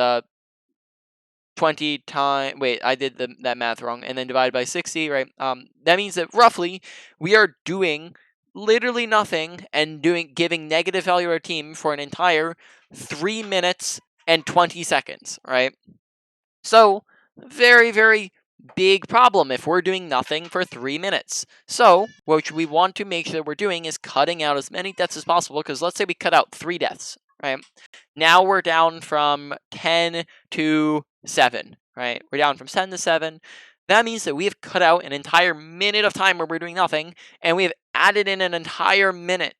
20 times, wait, I did that math wrong, and then divided by 60, right? That means that roughly we are doing literally nothing and giving negative value to our team for an entire 3 minutes and 20 seconds, right? So, very, very big problem if we're doing nothing for 3 minutes. So, what we want to make sure we're doing is cutting out as many deaths as possible, because let's say we cut out 3 deaths, right? Now we're down from 10 to 7, right? We're down from 10 to 7. That means that we have cut out an entire minute of time where we're doing nothing, and we have added in an entire minute,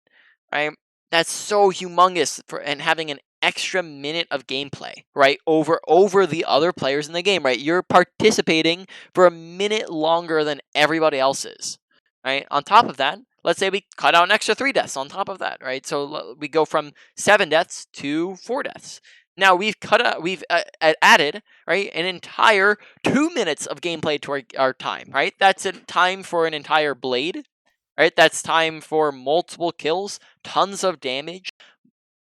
right? That's so humongous and having an extra minute of gameplay, right? Over the other players in the game, right? You're participating for a minute longer than everybody else is, right? On top of that, let's say we cut out an extra 3 deaths on top of that, right? So we go from 7 deaths to 4 deaths. Now we've added, right, an entire 2 minutes of gameplay to our time, right? That's a time for an entire blade, right? That's time for multiple kills, tons of damage.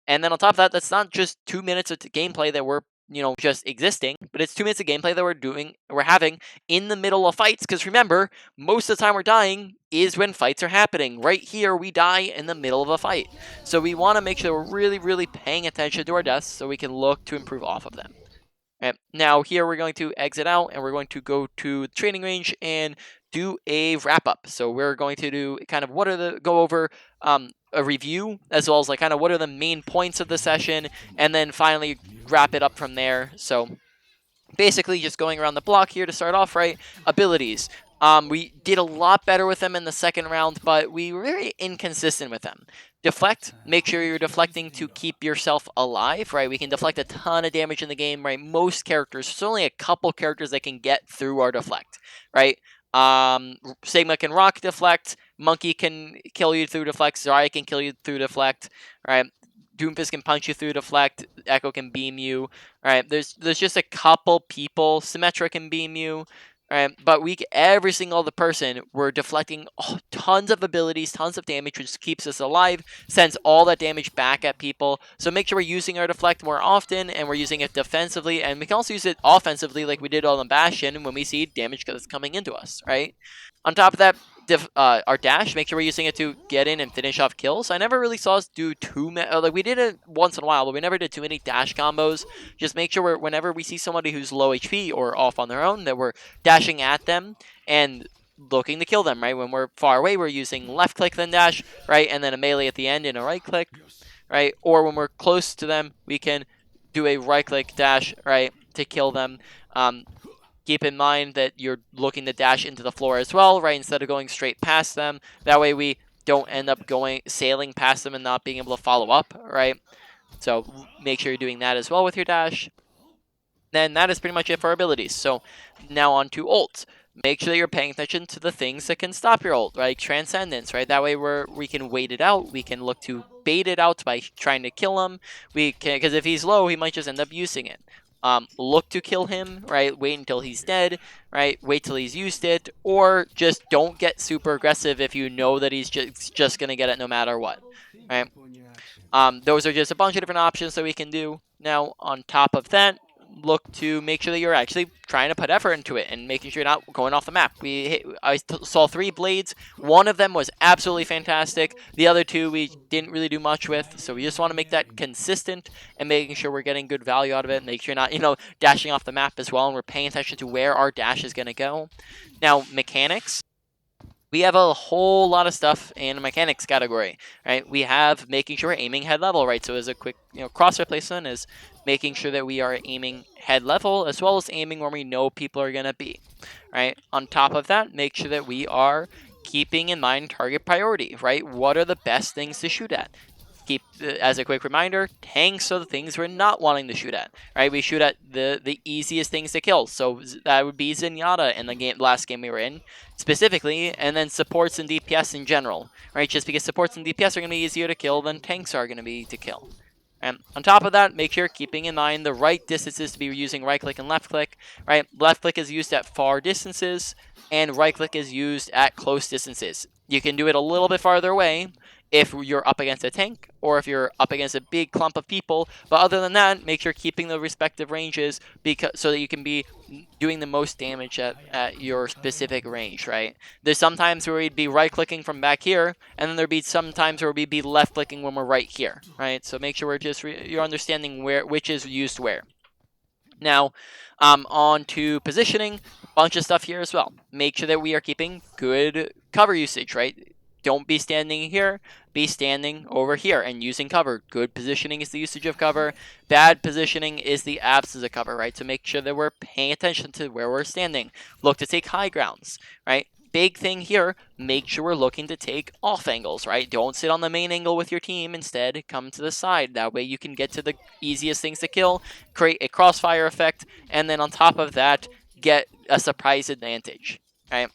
And then on top of that, that's not just 2 minutes of gameplay that we're, just existing, but it's 2 minutes of gameplay that we're having in the middle of fights. Because remember, most of the time we're dying is when fights are happening. Right here, we die in the middle of a fight. So we want to make sure we're really, really paying attention to our deaths so we can look to improve off of them. Right. Now here we're going to exit out and we're going to go to the training range and do a wrap up. So we're going to do kind of go over a review, as well as like kind of what are the main points of the session, and then finally wrap it up from there. So basically just going around the block here to start off, right? Abilities. We did a lot better with them in the second round, but we were very inconsistent with them. Deflect, make sure you're deflecting to keep yourself alive, right? We can deflect a ton of damage in the game, right? Most characters, there's only a couple characters that can get through our deflect, right? Sigma can rock deflect, Monkey can kill you through deflect, Zarya can kill you through deflect, right? Doomfist can punch you through deflect, Echo can beam you, right? There's just a couple people, Symmetra can beam you, right? But every single other person, we're deflecting tons of abilities, tons of damage, which keeps us alive, sends all that damage back at people. So make sure we're using our deflect more often, and we're using it defensively, and we can also use it offensively like we did on the Bastion when we see damage that's coming into us, right? On top of that, our dash, make sure we're using it to get in and finish off kills. I never really saw us do too many, like we did it once in a while, but we never did too many dash combos. Just make sure whenever we see somebody who's low HP or off on their own, that we're dashing at them and looking to kill them, right? When we're far away, we're using left click then dash, right? And then a melee at the end and a right click, right? Or when we're close to them, we can do a right click dash, right, to kill them. Keep in mind that you're looking to dash into the floor as well, right, instead of going straight past them. That way we don't end up sailing past them and not being able to follow up, right? So make sure you're doing that as well with your dash. Then that is pretty much it for our abilities. So now on to ult. make sure that you're paying attention to the things that can stop your ult, like Transcendence, right? That way we can wait it out. We can look to bait it out by trying to kill him. We can, because if he's low, he might just end up using it. Look to kill him, right? Wait until he's dead, right? Wait till he's used it, or just don't get super aggressive if you know that he's just gonna get it no matter what, right? Those are just a bunch of different options that we can do. Now, on top of that, look to make sure that you're actually trying to put effort into it and making sure you're not going off the map. I saw 3 blades. One of them was absolutely fantastic. The other 2 we didn't really do much with. So we just want to make that consistent and making sure we're getting good value out of it. Make sure you're not, dashing off the map as well. And we're paying attention to where our dash is going to go. Now, mechanics. We have a whole lot of stuff in the mechanics category, right? We have making sure we're aiming head level, right? So as a quick, cross replacement is making sure that we are aiming head level as well as aiming where we know people are going to be, right? On top of that, make sure that we are keeping in mind target priority, right? What are the best things to shoot at? Keep, as a quick reminder, tanks are the things we're not wanting to shoot at, right? We shoot at the easiest things to kill. So that would be Zenyatta in the last game we were in, specifically, and then supports and DPS in general, right? Just because supports and DPS are going to be easier to kill than tanks are going to be to kill. And on top of that, make sure keeping in mind the right distances to be using right click and left click, right? Left click is used at far distances, and right click is used at close distances. You can do it a little bit farther away if you're up against a tank or if you're up against a big clump of people. But other than that, make sure keeping the respective ranges so that you can be doing the most damage at your specific range, right? There's sometimes where we'd be right-clicking from back here, and then there'd be some times where we'd be left-clicking when we're right here, right? So make sure we're just you're understanding which is used where. Now, on to positioning, bunch of stuff here as well. Make sure that we are keeping good cover usage, right? Don't be standing here, be standing over here and using cover. Good positioning is the usage of cover. Bad positioning is the absence of cover, right? So make sure that we're paying attention to where we're standing. Look to take high grounds, right? Big thing here, make sure we're looking to take off angles, right? Don't sit on the main angle with your team. Instead, come to the side. That way you can get to the easiest things to kill, create a crossfire effect, and then on top of that, get a surprise advantage, right?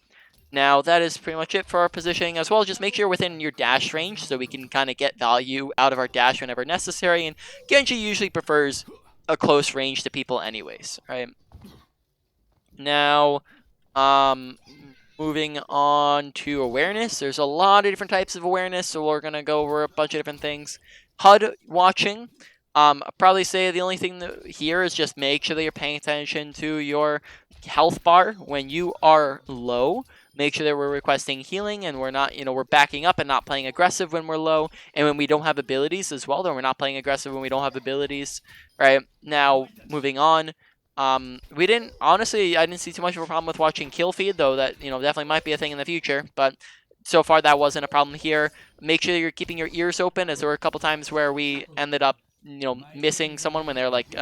Now, that is pretty much it for our positioning as well. Just make sure you're within your dash range so we can kind of get value out of our dash whenever necessary. And Genji usually prefers a close range to people anyways, right? Now, moving on to awareness. There's a lot of different types of awareness, so we're going to go over a bunch of different things. HUD watching. I'd probably say the only thing here is just make sure that you're paying attention to your health bar when you are low. Make sure that we're requesting healing and we're not, we're backing up and not playing aggressive when we're low. And when we don't have abilities as well, then we're not playing aggressive when we don't have abilities. Right, now, moving on. We didn't, honestly, I didn't see too much of a problem with watching kill feed, though that, definitely might be a thing in the future. But so far, that wasn't a problem here. Make sure you're keeping your ears open, as there were a couple times where we ended up, missing someone when they're like,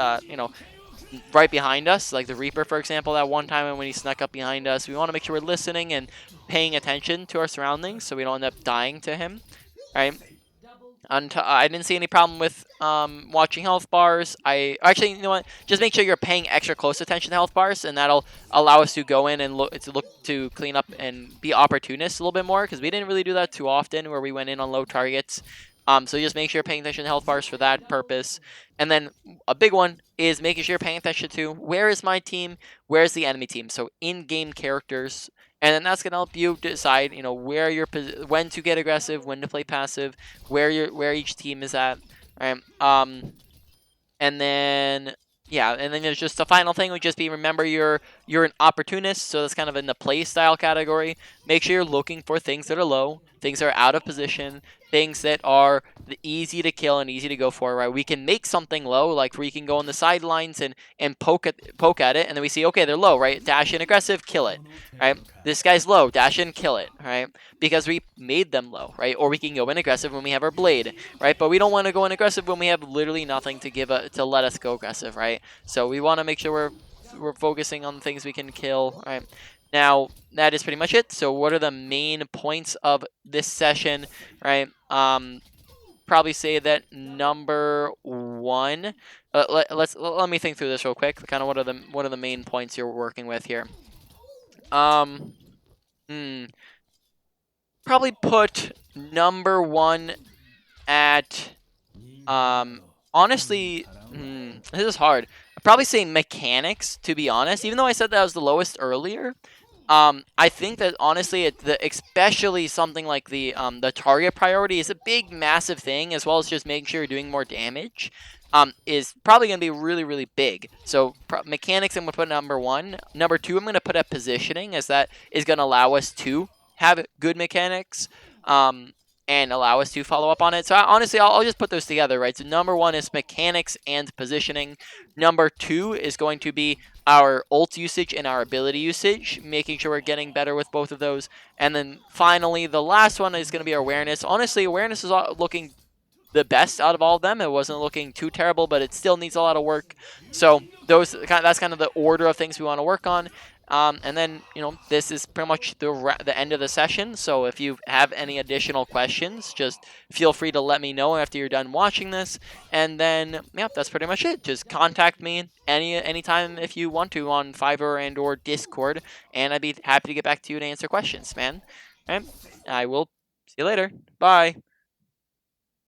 right behind us, like the Reaper, for example, that one time when he snuck up behind us. We want to make sure we're listening and paying attention to our surroundings so we don't end up dying to him, right? I didn't see any problem with watching health bars. Actually, you know what? Just make sure you're paying extra close attention to health bars, and that'll allow us to go in and look to clean up and be opportunists a little bit more, because we didn't really do that too often where we went in on low targets. So just make sure you're paying attention to health bars for that purpose. And then a big one is making sure you're paying attention to where is my team, where's the enemy team. So in-game characters. And then that's gonna help you decide, where you're, when to get aggressive, when to play passive, where each team is at. Right? And then and then there's just the final thing would just be, remember you're an opportunist, so that's kind of in the play style category. Make sure you're looking for things that are low, things that are out of position, things that are easy to kill and easy to go for, right? We can make something low, like where you can go on the sidelines and poke at it, and then we see, okay, they're low, right? Dash in aggressive, kill it, right? This guy's low, dash in, kill it, right? Because we made them low, right? Or we can go in aggressive when we have our blade, right? But we don't want to go in aggressive when we have literally nothing to to let us go aggressive, right? So we want to make sure we're focusing on the things we can kill, right? Now, that is pretty much it. So what are the main points of this session, right? Probably say that number one, let me think through this real quick. Kind of what are the main points you're working with here? Hmm. Probably put number one at honestly, this is hard. I'd probably say mechanics, to be honest. Even though I said that was the lowest earlier, I think that honestly, especially something like the target priority is a big, massive thing, as well as just making sure you're doing more damage. Is probably going to be really, really big. So mechanics, I'm going to put number one. Number two, I'm going to put at positioning, as that is going to allow us to have good mechanics. And allow us to follow up on it. So honestly, I'll just put those together, right? So number one is mechanics and positioning. Number two is going to be our ult usage and our ability usage, making sure we're getting better with both of those. And then finally, the last one is going to be awareness. Honestly, awareness is looking the best out of all of them. It wasn't looking too terrible, but it still needs a lot of work. So that's kind of the order of things we want to work on. And then, this is pretty much the end of the session. So if you have any additional questions, just feel free to let me know after you're done watching this. And then, yeah, that's pretty much it. Just contact me anytime if you want to on Fiverr and or Discord, and I'd be happy to get back to you to answer questions, man. All right, I will see you later. Bye.